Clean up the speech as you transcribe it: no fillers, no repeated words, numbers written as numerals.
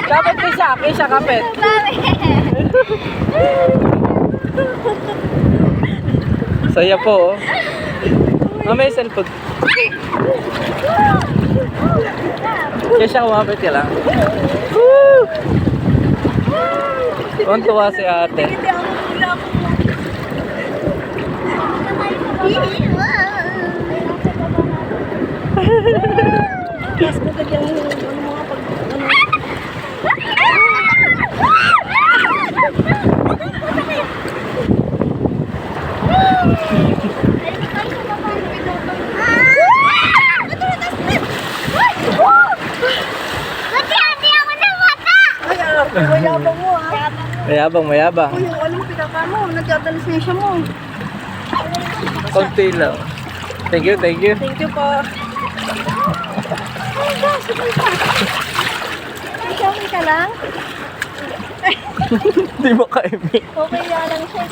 Kapit Kisha, kapit. Saya po, oh. May cellphone. Kisha, kumapit ka lang. Woo! Tuwan-tuwa si ate. Yes, maganda yung mga pag... Mayabang mo ah. Mayabang. Uy, yung ano mo, pinaka mo. Nagdadalasnesya mo. Konti lang. Thank you. Thank you po. Ay, gosh, okay ka lang? Hindi mo kaibig. Okay nga lang siya.